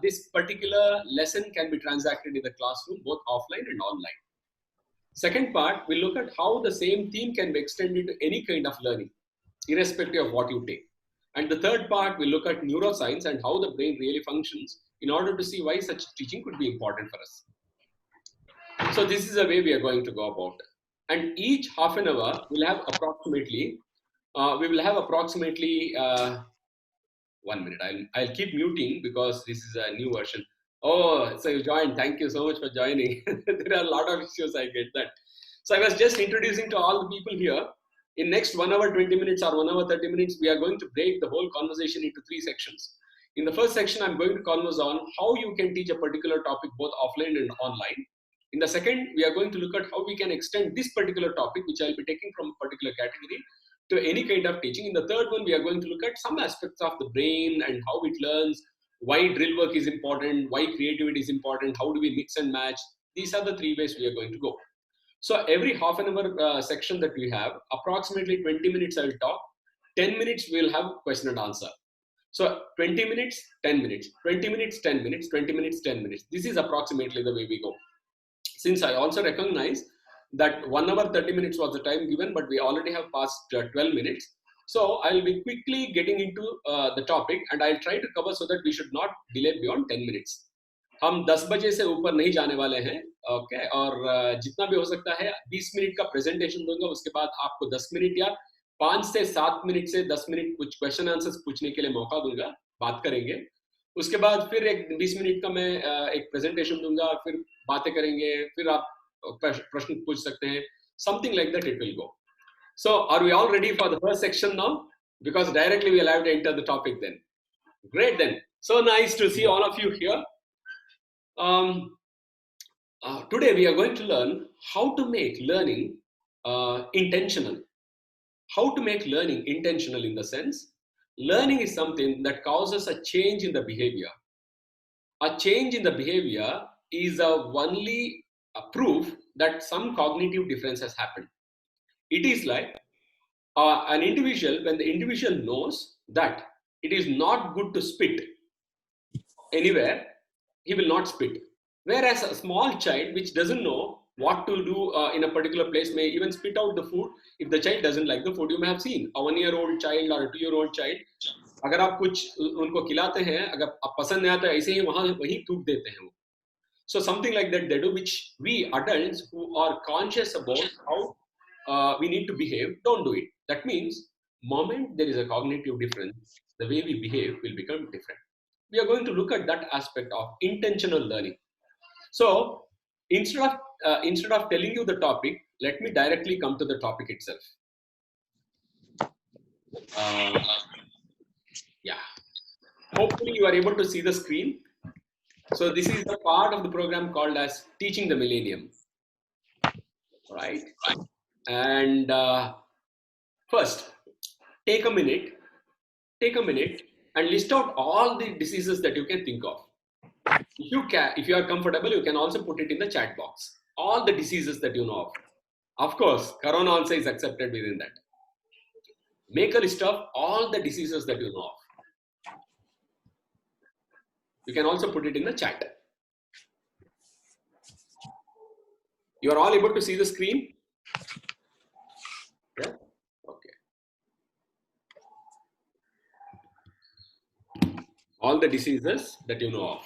this particular lesson can be transacted in the classroom, both offline and online. Second part, we'll look at how the same theme can be extended to any kind of learning, irrespective of what you take. And the third part, we'll look at neuroscience and how the brain really functions in order to see why such teaching could be important for us. So this is the way we are going to go about it. And each half an hour, we'll have approximately, 1 minute. I'll keep muting because this is a new version. Oh, so you joined. Thank you so much for joining. There are a lot of issues, I get that. So I was just introducing to all the people here. In next 1 hour 20 minutes or 1 hour 30 minutes, we are going to break the whole conversation into 3 sections. In the first section, I'm going to converse on how you can teach a particular topic both offline and online. In the second, we are going to look at how we can extend this particular topic, which I'll be taking from a particular category, to any kind of teaching. In the third one, we are going to look at some aspects of the brain and how it learns, why drill work is important, why creativity is important, how do we mix and match. These are the 3 ways we are going to go. So every half an hour section that we have, approximately 20 minutes I will talk, 10 minutes we will have question and answer. So 20 minutes, 10 minutes, 20 minutes, 10 minutes, 20 minutes, 10 minutes. This is approximately the way we go. Since I also recognize that 1 hour 30 minutes was the time given, but we already have passed 12 minutes. So I'll be quickly getting into the topic and I'll try to cover so that we should not delay beyond 10 minutes. हम 10 बजे से ऊपर नहीं जाने वाले हैं, okay, और जितना भी हो सकता है 20 मिनट का प्रेजेंटेशन दूंगा, उसके बाद आपको 10 मिनट या 5 से 7 मिनट से 10 मिनट कुछ क्वेश्चन आंसर्स पूछने के लिए मौका दूंगा, बात करेंगे. उसके बाद फिर एक 20 मिनट का मैं एक प्रेजेंटेशन दूंगा, फिर बातें करेंगे, फिर आप प्रश्न पूछ सकते हैं. Something like that it will go. So are we all ready for the first section now? Because directly we'll have to enter the topic then. Great then. So nice to see all of you here. Today we are going to learn how to make learning intentional. How to make learning intentional in the sense, learning is something that causes a change in the behavior. A change in the behavior is only a proof that some cognitive difference has happened. It is like an individual, when the individual knows that it is not good to spit anywhere, he will not spit. Whereas a small child which doesn't know what to do in a particular place may even spit out the food if the child doesn't like the food. You may have seen a 1-year-old child or a 2-year-old child, अगर आप कुछ उनको खिलाते हैं, अगर आप पसंद नहीं आता ऐसे ही वहीं थूक देते हैं वो. So something like that they do, which we adults who are conscious about how we need to behave don't do it. That means moment there is a cognitive difference, the way we behave will become different. We are going to look at that aspect of intentional learning. So instead of telling you the topic, let me directly come to the topic itself. Yeah. Hopefully you are able to see the screen. So this is the part of the program called as Teaching the Millennium. Right? And first, take a minute and list out all the diseases that you can think of. If you are comfortable, you can also put it in the chat box. All the diseases that you know of. Of course, Corona also is accepted within that. Make a list of all the diseases that you know of. You can also put it in the chat. You are all able to see the screen? Yeah? Okay. All the diseases that you know of.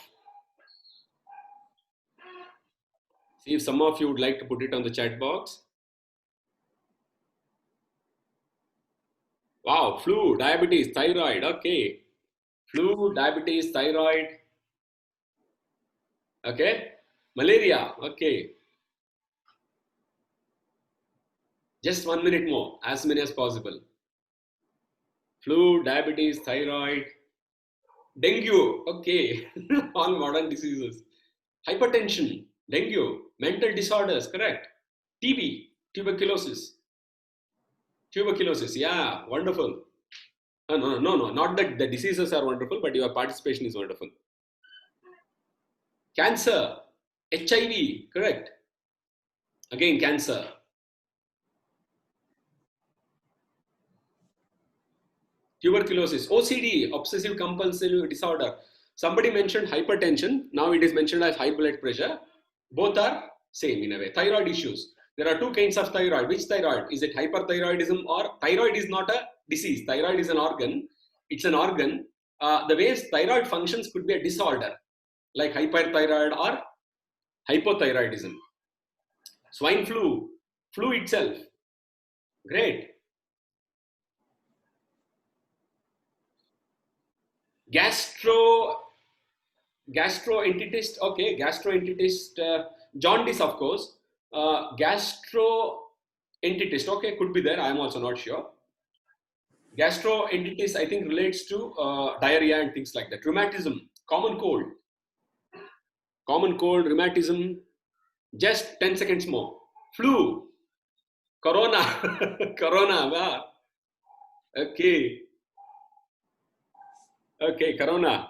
See if some of you would like to put it on the chat box. Wow, flu, diabetes, thyroid, okay. Flu, diabetes, thyroid. Okay. Malaria, okay. Just 1 minute more, as many as possible. Flu, diabetes, thyroid. Dengue, okay. All modern diseases. Hypertension, dengue, mental disorders, correct. TB, tuberculosis. Tuberculosis, yeah, wonderful. No, not that the diseases are wonderful, but your participation is wonderful. Cancer, HIV, correct. Again, cancer. Tuberculosis, OCD, obsessive compulsive disorder. Somebody mentioned hypertension. Now it is mentioned as high blood pressure. Both are same in a way. Thyroid issues. There are two kinds of thyroid. Which thyroid? Is it hyperthyroidism, or thyroid is not a disease? Thyroid is an organ. It's an organ. The ways thyroid functions could be a disorder, like hyperthyroid or hypothyroidism. Swine flu, flu itself. Great. Gastroenterist. Okay, gastroenterist. Jaundice, of course. Gastroenterist. Okay, could be there. I am also not sure. Gastroenteritis, I think, relates to diarrhea and things like that. Rheumatism, common cold, rheumatism. Just 10 seconds more. Flu, corona, corona. Wow. Okay, corona.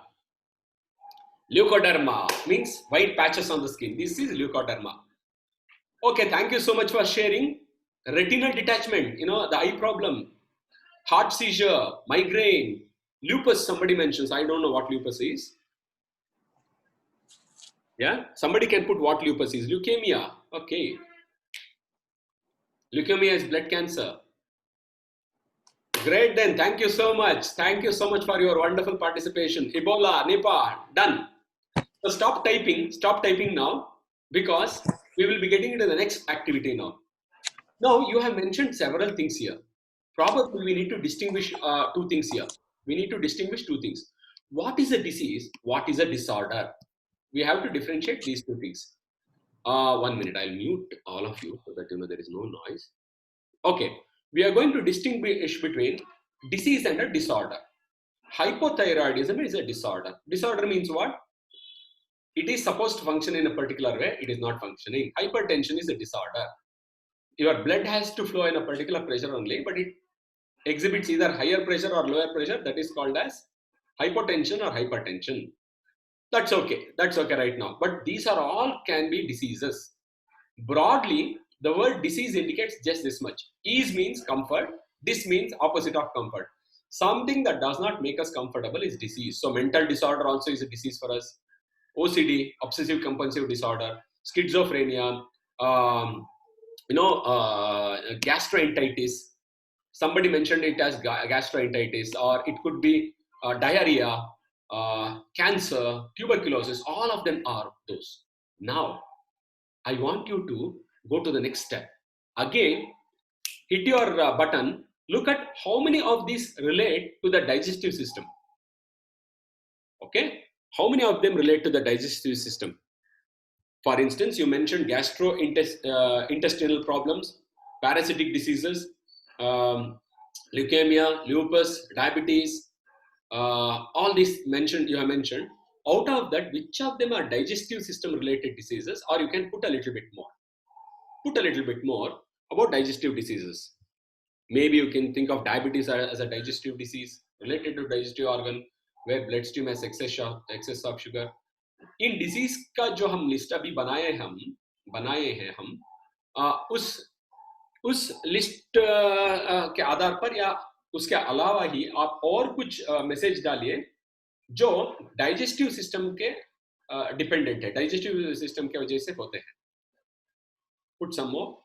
Leukoderma means white patches on the skin. This is leukoderma. Okay, thank you so much for sharing. Retinal detachment, the eye problem. Heart seizure, migraine, lupus, somebody mentions. I don't know what lupus is. Yeah, somebody can put what lupus is. Leukemia, okay. Leukemia is blood cancer. Great then, thank you so much. Thank you so much for your wonderful participation. Ebola, Nipah, done. So stop typing now, because we will be getting into the next activity now. Now you have mentioned several things here. Probably we need to distinguish two things here. We need to distinguish two things. What is a disease? What is a disorder? We have to differentiate these two things. 1 minute, I'll mute all of you so that there is no noise. Okay, we are going to distinguish between disease and a disorder. Hypothyroidism is a disorder. Disorder means what? It is supposed to function in a particular way. It is not functioning. Hypertension is a disorder. Your blood has to flow in a particular pressure only, but it exhibits either higher pressure or lower pressure. That is called as hypotension or hypertension. That's okay. That's okay right now. But these are all can be diseases. Broadly, the word disease indicates just this much. Ease means comfort. This means opposite of comfort. Something that does not make us comfortable is disease. So mental disorder also is a disease for us. OCD, obsessive compulsive disorder, schizophrenia, gastroenteritis. Somebody mentioned it as gastroenteritis, or it could be diarrhea, cancer, tuberculosis. All of them are those. Now, I want you to go to the next step. Again, hit your button. Look at how many of these relate to the digestive system. Okay? How many of them relate to the digestive system? For instance, you mentioned gastrointestinal problems, parasitic diseases, leukemia, lupus, diabetes, all these you have mentioned. Out of that, which of them are digestive system related diseases? Or you can put a little bit more. Put a little bit more about digestive diseases. Maybe you can think of diabetes as a digestive disease related to digestive organ, where bloodstream has excess of sugar. In disease का जो हम list अभी बनाए हैं हम उस list के आधार पर या उसके अलावा ही आप और कुछ मैसेज डालिए जो डाइजेस्टिव सिस्टम के डिपेंडेंट है, डाइजेस्टिव सिस्टम के वजह से होते हैं. Put some more.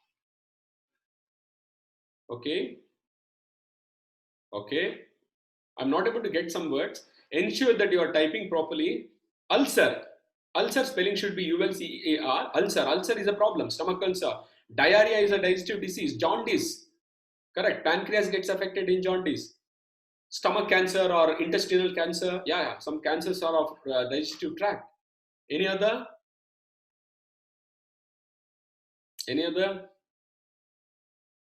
Okay. I'm not able to get some words. Ensure that you are typing properly. Ulcer spelling should be ULCER. Ulcer is a problem. Stomach ulcer. Diarrhea is a digestive disease. Jaundice, correct. Pancreas gets affected in jaundice. Stomach cancer or intestinal cancer. Yeah. Some cancers are of digestive tract. Any other?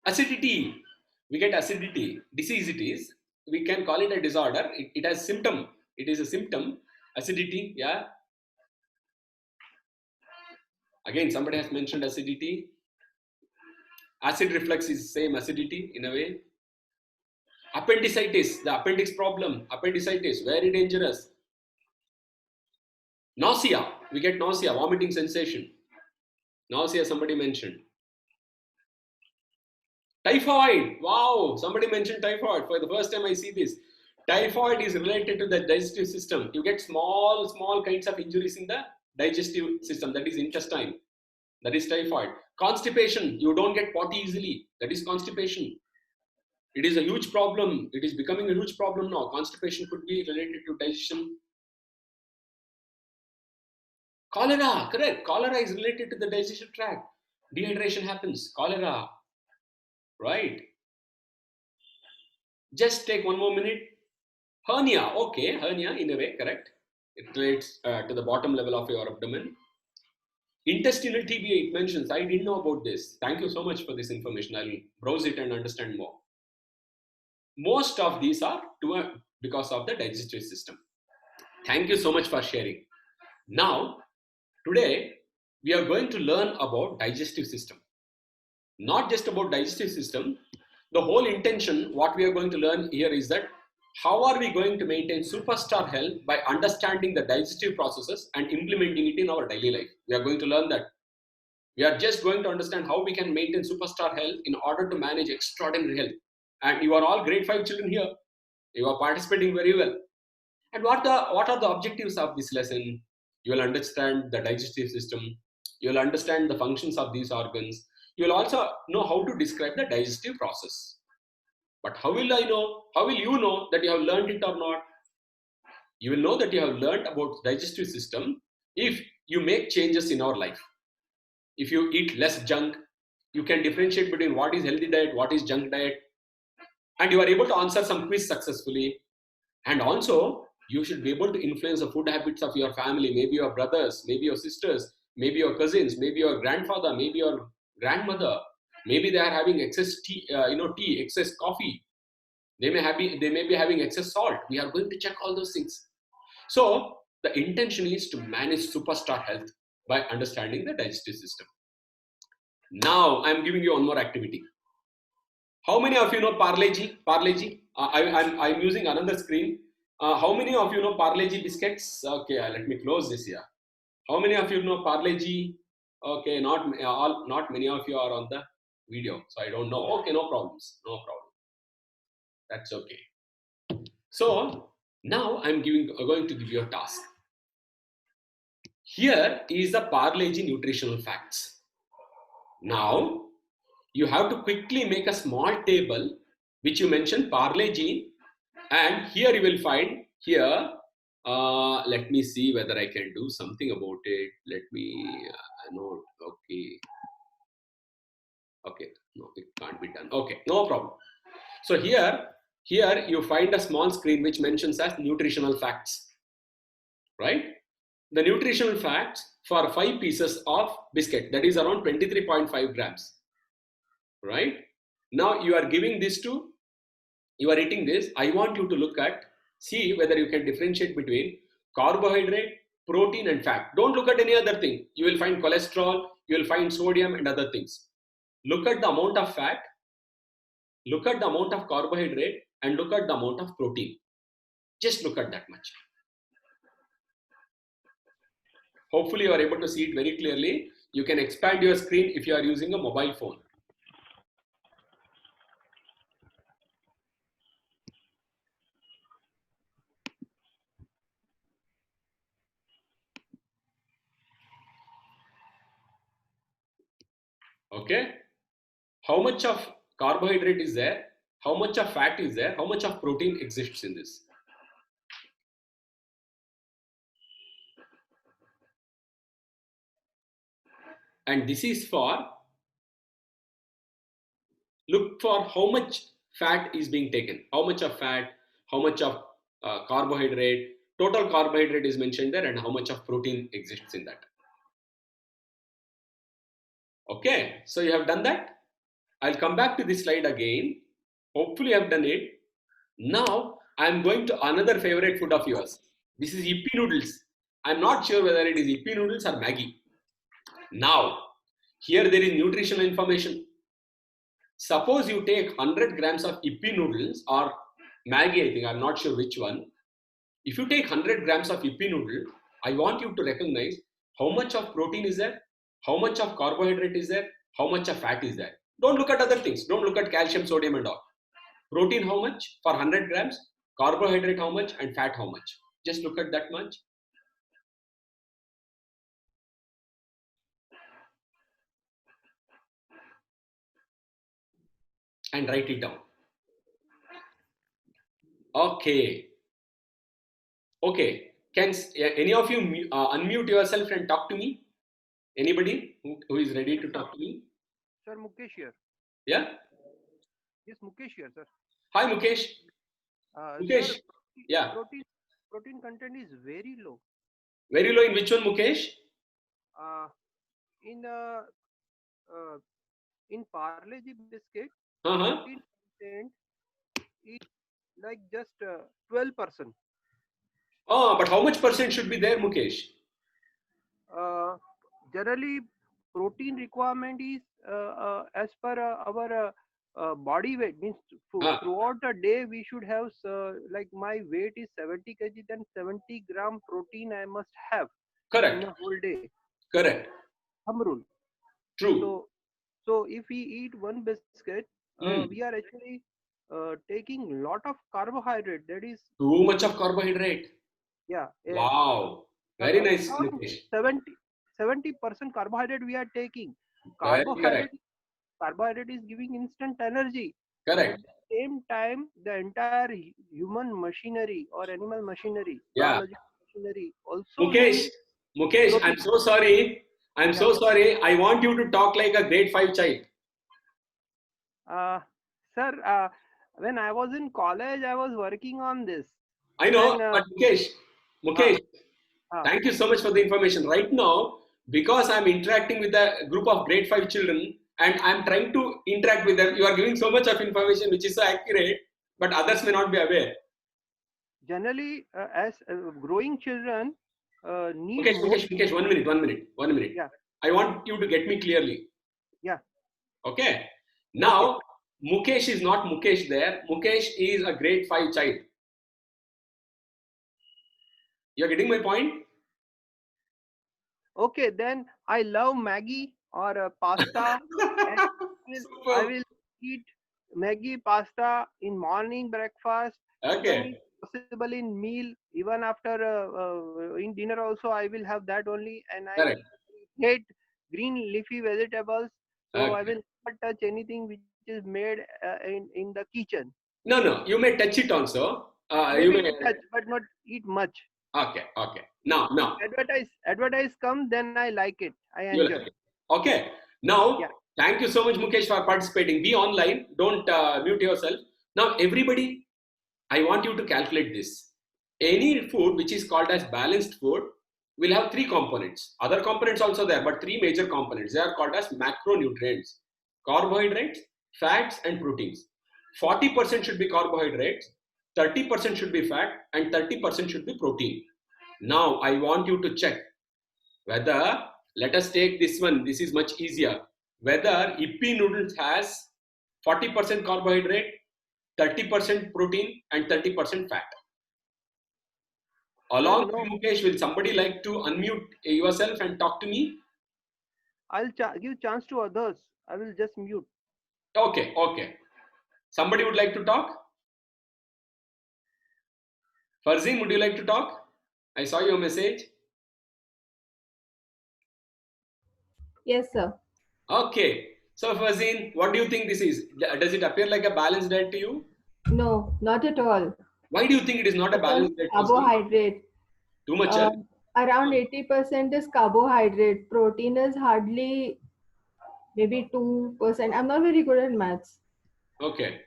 Acidity. We get acidity. Disease it is. We can call it a disorder. It has symptom. It is a symptom. Acidity. Yeah. Again, somebody has mentioned acidity. Acid reflux is same acidity in a way. Appendicitis, the appendix problem. Appendicitis, very dangerous. Nausea, we get nausea, vomiting sensation. Nausea, somebody mentioned. Typhoid, wow, somebody mentioned typhoid. For the first time I see this. Typhoid is related to the digestive system. You get small kinds of injuries in the digestive system, that is intestine. That is typhoid. Constipation, you don't get potty easily. That is constipation. It is a huge problem. It is becoming a huge problem now. Constipation could be related to digestion. Cholera, correct. Cholera is related to the digestive tract. Dehydration happens. Cholera, right? Just take one more minute. Hernia, okay, hernia in a way, correct. It relates to the bottom level of your abdomen. Intestinal TBA, it mentions. I didn't know about this. Thank you so much for this information. I'll browse it and understand more. Most of these are because of the digestive system. Thank you so much for sharing. Now, today, we are going to learn about digestive system. Not just about digestive system. The whole intention, what we are going to learn here is that how are we going to maintain superstar health by understanding the digestive processes and implementing it in our daily life. We are going to learn that. We are just going to understand how we can maintain superstar health in order to manage extraordinary health. And you are all grade 5 children here. You are participating very well. And what are the objectives of this lesson? You will understand the digestive system. You will understand the functions of these organs. You will also know how to describe the digestive process. But how will I know? How will you know that you have learned it or not? You will know that you have learned about digestive system if you make changes in our life. If you eat less junk, you can differentiate between what is healthy diet, what is junk diet, and you are able to answer some quiz successfully. And also, you should be able to influence the food habits of your family, maybe your brothers, maybe your sisters, maybe your cousins, maybe your grandfather, maybe your grandmother. Maybe they are having excess tea, excess coffee. They may be having excess salt. We are going to check all those things. So the intention is to manage superstar health by understanding the digestive system. Now I'm giving you one more activity. How many of you know Parle-G? Parle-G. I'm using another screen. How many of you know Parle-G biscuits? Okay, let me close this here. How many of you know Parle-G? Okay, not many of you are on the video, so I don't know. Okay, no problems, no problem. That's okay. So now I'm going to give you a task. Here is the Parle-G nutritional facts. Now you have to quickly make a small table which you mentioned Parle-G, and here you will find here. Let me see whether I can do something about it. Let me note. Okay, no, it can't be done. Okay, no problem. So here you find a small screen which mentions as nutritional facts, right? The nutritional facts for 5 pieces of biscuit, that is around 23.5 grams, right? Now you are eating this. I want you to see whether you can differentiate between carbohydrate, protein and fat. Don't look at any other thing. You will find cholesterol, you will find sodium and other things. Look at the amount of fat, look at the amount of carbohydrate, and look at the amount of protein. Just look at that much. Hopefully you are able to see it very clearly. You can expand your screen if you are using a mobile phone. Okay. How much of carbohydrate is there? How much of fat is there? How much of protein exists in this? And this is look for how much fat is being taken. How much of fat, how much of carbohydrate, total carbohydrate is mentioned there, and how much of protein exists in that. Okay, so you have done that. I'll come back to this slide again. Hopefully you have done it. Now I'm going to another favorite food of yours. This is Yippee noodles. I'm not sure whether it is Yippee noodles or Maggi. Now, here there is nutritional information. Suppose you take 100 grams of Yippee noodles or Maggi, I think, I'm not sure which one. If you take 100 grams of Yippee noodle, I want you to recognize how much of protein is there, how much of carbohydrate is there, how much of fat is there. Don't look at other things. Don't look at calcium, sodium and all. Protein how much for 100 grams? carbohydrate how much, and fat how much. Just look at that much. And write it down. Okay. Okay. Can any of you unmute yourself and talk to me? Anybody who is ready to talk to me? Sir, Mukesh here. Yeah. Yes, Mukesh here, sir. Hi, Mukesh. Mukesh. Sir, Yeah. protein content is very low. Very low in which one, Mukesh? In Parle G biscuit, Uh-huh. protein content is like just 12%. Oh, but how much percent should be there, Mukesh? Generally, protein requirement is as per our body weight. Means throughout the day we should have like my weight is 70 kg, then 70 gram protein I must have. Correct. In a whole day. Correct. Thumb rule. True. So if we eat one biscuit, we are actually taking lot of carbohydrate. That is too much of carbohydrate. Yeah. Wow. Very nice, Mukesh. 70% carbohydrate we are taking. Correct. Carbohydrate is giving instant energy. Correct. At the same time, the entire human machinery or animal machinery, biological machinery also. Mukesh, I'm so sorry. So sorry. I want you to talk like a grade 5 child. Sir, when I was in college, I was working on this. I know, but Mukesh, thank you so much for the information. Right now, because I'm interacting with a group of grade 5 children and I'm trying to interact with them, you are giving so much of information which is so accurate, but others may not be aware. Generally, as growing children need Mukesh, one minute. Yeah. I want you to get me clearly. Yeah. Okay. Now, Mukesh is not Mukesh there. Mukesh is a grade 5 child. You're getting my point? Okay, then I love Maggi or pasta. I will eat Maggi pasta in morning breakfast. Okay. Possible in meal, even after in dinner also I will have that only. And I hate green leafy vegetables, so I will not touch anything which is made in the kitchen. No, you may touch it also. You may touch, but not eat much. Okay. Now. Advertise come, then I like it. I enjoy. Okay. Now, thank you so much, Mukesh, for participating. Be online. Don't mute yourself. Now, everybody, I want you to calculate this. Any food which is called as balanced food will have 3 components. Other components also there, but 3 major components. They are called as macronutrients: carbohydrates, fats, and proteins. 40% should be carbohydrates, 30% should be fat, and 30% should be protein. Now, I want you to check whether, let us take this one, this is much easier, whether Yippee Noodles has 40% carbohydrate, 30% protein, and 30% fat. Along with Mukesh, will somebody like to unmute yourself and talk to me? I'll give chance to others. I will just mute. Okay. Somebody would like to talk? Farzin, would you like to talk? I saw your message. Yes, sir. Okay. So, Farzin, what do you think this is? Does it appear like a balanced diet to you? No, not at all. Why do you think it is not a balanced diet? Carbohydrate. Too much? Around 80% is carbohydrate. Protein is hardly maybe 2%. I'm not very good at maths. Okay.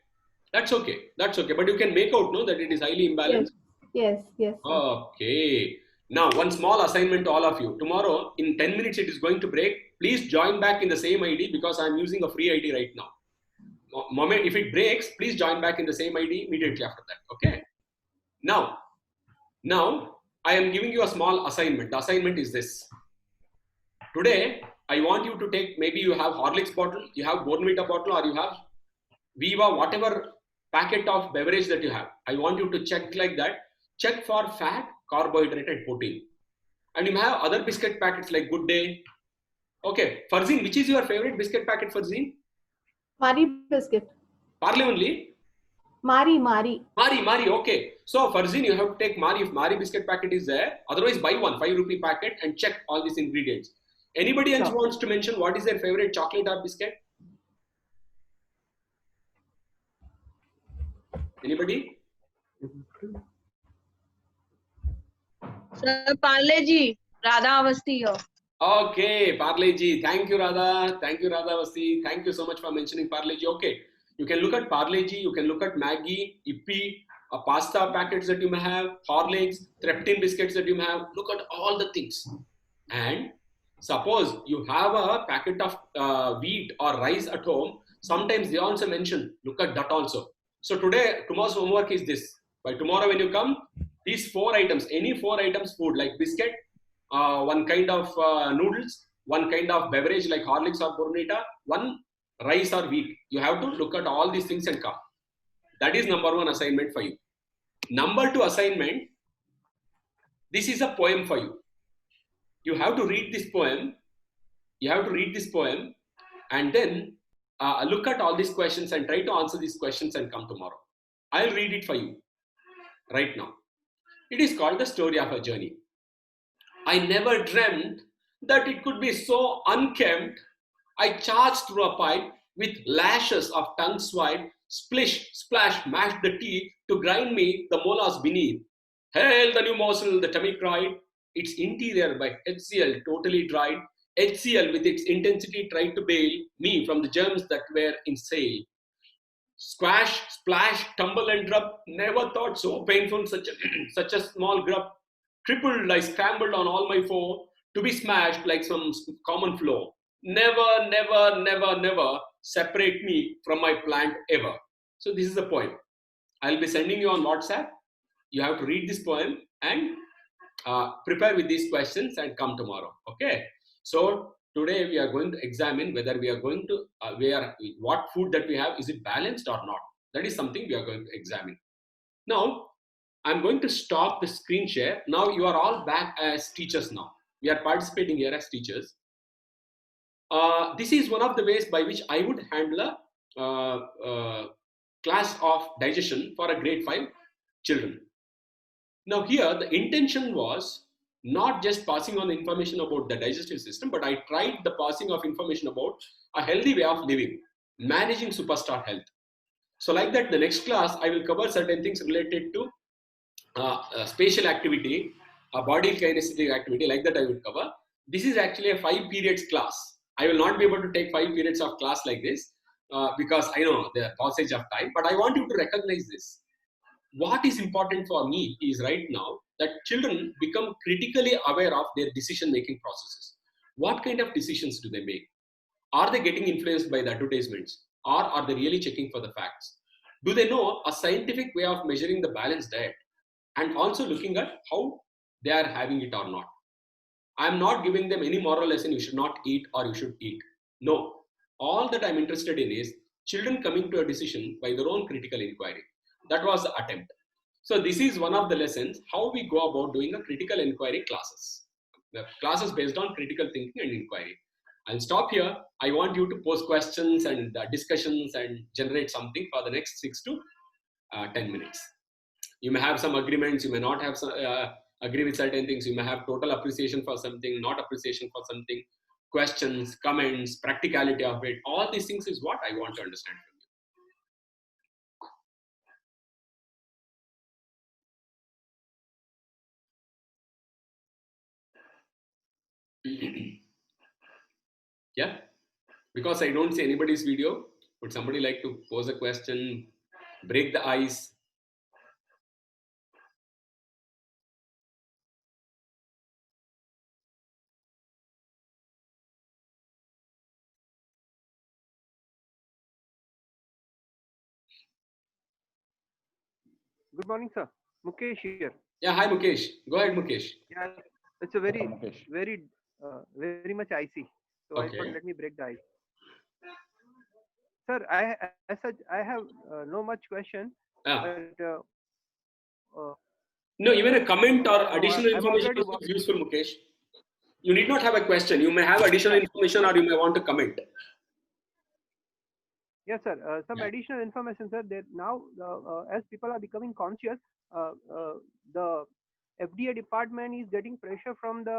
That's okay. But you can make out, no, that it is highly imbalanced? Yes. Okay. Now, one small assignment to all of you. Tomorrow, in 10 minutes, it is going to break. Please join back in the same ID because I'm using a free ID right now. Moment, if it breaks, please join back in the same ID immediately after that. Okay. Now, I am giving you a small assignment. The assignment is this. Today, I want you to take, maybe you have Horlicks bottle, you have Bournvita bottle, or you have Viva, whatever packet of beverage that you have. I want you to check like that. Check for fat, carbohydrate, and protein. And you have other biscuit packets like Good Day. Okay. Farzin, which is your favorite biscuit packet, Farzin? Marie biscuit. Parle only? Marie. Okay. So Farzin, you have to take Mari if Mari biscuit packet is there. Otherwise, buy one 5 rupee packet and check all these ingredients. Anybody else wants to mention what is their favorite chocolate or biscuit? Anybody? Sir, Parle ji, Radha Avasti here. Okay, Parle ji. Thank you, Radha. Thank you, Radha Avasti. Thank you so much for mentioning Parle ji. Okay, you can look at Parle ji. You can look at Maggi, Yippee, pasta packets that you may have, Horlicks, Treptin biscuits that you may have. Look at all the things. And suppose you have a packet of wheat or rice at home. Sometimes they also mention, look at that also. So tomorrow's homework is this. By tomorrow when you come, these 4 items, any 4 items food like biscuit, one kind of noodles, one kind of beverage like Horlicks or Bournvita, one rice or wheat. You have to look at all these things and come. That is number 1 assignment for you. Number 2 assignment, this is a poem for you. You have to read this poem. You have to read this poem and then look at all these questions and try to answer these questions and come tomorrow. I'll read it for you right now. It is called The Story of a Journey. I never dreamt that it could be so unkempt. I charged through a pipe with lashes of tongue swipe, splish, splash, mashed the teeth to grind me the molars beneath. Hail the new morsel, the tummy cried. Its interior by HCl totally dried. HCl with its intensity tried to bail me from the germs that were in sail. Squash, splash, tumble and drub. Never thought so painful such a small grub. Crippled, I scrambled on all my four to be smashed like some common floor. Never, never, never, never separate me from my plant ever. So this is the poem. I'll be sending you on WhatsApp. You have to read this poem and prepare with these questions and come tomorrow. Okay. So today we are going to examine whether we are going to what food that we have, is it balanced or not? That is something we are going to examine. Now I'm going to stop the screen share. Now you are all back as teachers now. We are participating here as teachers. This is one of the ways by which I would handle a class of digestion for a grade 5 children. Now here the intention was not just passing on information about the digestive system, but I tried the passing of information about a healthy way of living, managing superstar health. So like that, the next class, I will cover certain things related to spatial activity, body kinesthetic activity, like that I will cover. This is actually a 5 periods class. I will not be able to take 5 periods of class like this because I know the passage of time, but I want you to recognize this. What is important for me is right now that children become critically aware of their decision-making processes. What kind of decisions do they make? Are they getting influenced by the advertisements, or are they really checking for the facts? Do they know a scientific way of measuring the balanced diet and also looking at how they are having it or not? I'm not giving them any moral lesson, you should not eat or you should eat. No, all that I'm interested in is children coming to a decision by their own critical inquiry. That was the attempt. So this is one of the lessons, how we go about doing a critical inquiry classes. The classes based on critical thinking and inquiry. I'll stop here. I want you to pose questions and discussions and generate something for the next 6 to 10 minutes. You may have some agreements, you may not have some, agree with certain things, you may have total appreciation for something, not appreciation for something, questions, comments, practicality of it. All these things is what I want to understand from you. Yeah, because I don't see anybody's video. Would somebody like to pose a question, break the ice? Good morning, sir. Mukesh here. Yeah, hi Mukesh. Go ahead, Mukesh. Yeah, it's a very much icy. So Okay. I thought let me break the ice. Sir, I have no much question. But, no, even a comment or additional information is useful, Mukesh. You need not have a question. You may have additional information or you may want to comment. Yes, sir. Some Yeah. additional information, sir. That now, as people are becoming conscious, the FDA department is getting pressure from the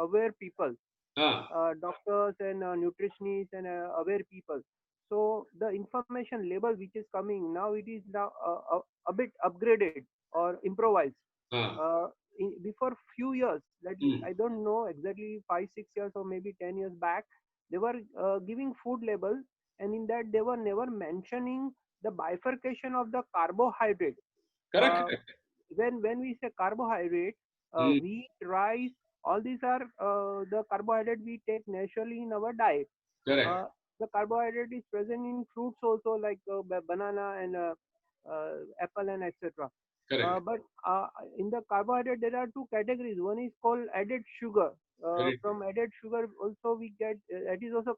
aware people, doctors and nutritionists and aware people. So the information label which is coming now, it is now a bit upgraded or improvised. Before few years, that Mm. I don't know exactly 5 6 years or maybe 10 years back, they were giving food label, and in that they were never mentioning the bifurcation of the carbohydrate. Correct. Uh, when we say carbohydrate, Mm. wheat, rice, all these are the carbohydrate we take naturally in our diet. Correct. Uh, the carbohydrate is present in fruits also, like banana and apple and etc. Correct. But in the carbohydrate, there are two categories. One is called added sugar. Correct. From added sugar, also we get that is also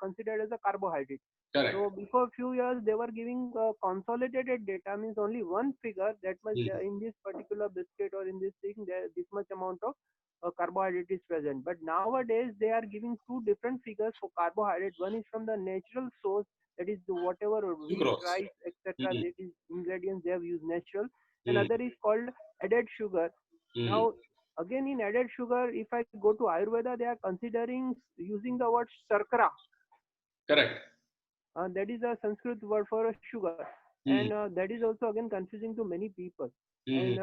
considered as a carbohydrate. Correct. So before few years, they were giving consolidated data, means only one figure that much in this particular biscuit or in this thing, there this much amount of carbohydrate is present. But nowadays they are giving two different figures for carbohydrate. One is from the natural source, that is whatever wheat, Sucrose. rice, etc. Mm. That is ingredients they have used natural. Mm. Another is called added sugar. Mm. Now again in added sugar, if I go to Ayurveda, they are considering using the word sarkara. Correct. That is a Sanskrit word for a sugar, and that is also again confusing to many people. And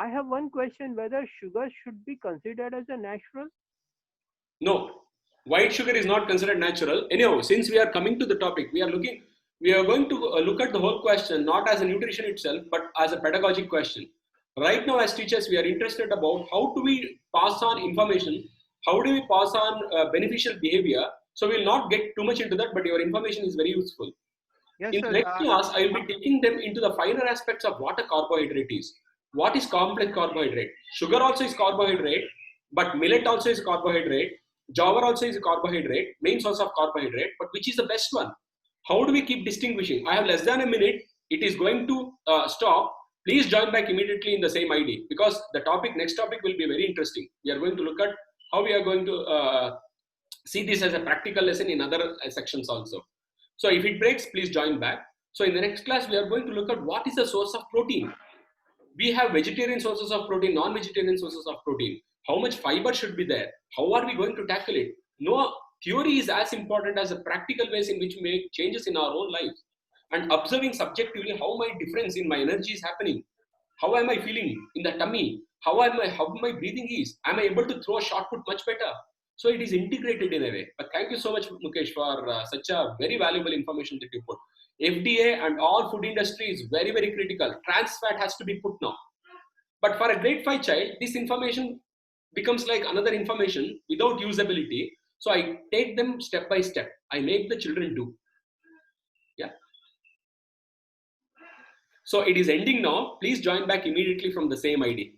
I have one question: whether sugar should be considered as a natural? No, white sugar is not considered natural. Anyhow, since we are coming to the topic, we are going to look at the whole question not as a nutrition itself, but as a pedagogic question. Right now, as teachers, we are interested about how do we pass on information, how do we pass on beneficial behavior. So we'll not get too much into that, but your information is very useful. Yes, In sir. the next class, I will be taking them into the finer aspects of what a carbohydrate is. What is complex carbohydrate? Sugar also is carbohydrate, but millet also is carbohydrate. Jowar also is a carbohydrate, main source of carbohydrate, but which is the best one? How do we keep distinguishing? I have less than a minute. It is going to stop. Please join back immediately in the same ID, because the next topic will be very interesting. We are going to look at how we are going to see this as a practical lesson in other sections also. So if it breaks, please join back. So in the next class, we are going to look at what is the source of protein. We have vegetarian sources of protein, non-vegetarian sources of protein. How much fiber should be there? How are we going to tackle it? No, theory is as important as the practical ways in which we make changes in our own lives. And observing subjectively how my difference in my energy is happening. How am I feeling in the tummy? How my breathing is? Am I able to throw a shot put much better? So it is integrated in a way. But thank you so much, Mukesh, for such a very valuable information that you put. FDA and all food industry is very, very critical. Trans fat has to be put now. But for a grade 5 child, this information becomes like another information without usability. So I take them step by step. I make the children do. Yeah. So it is ending now. Please join back immediately from the same ID.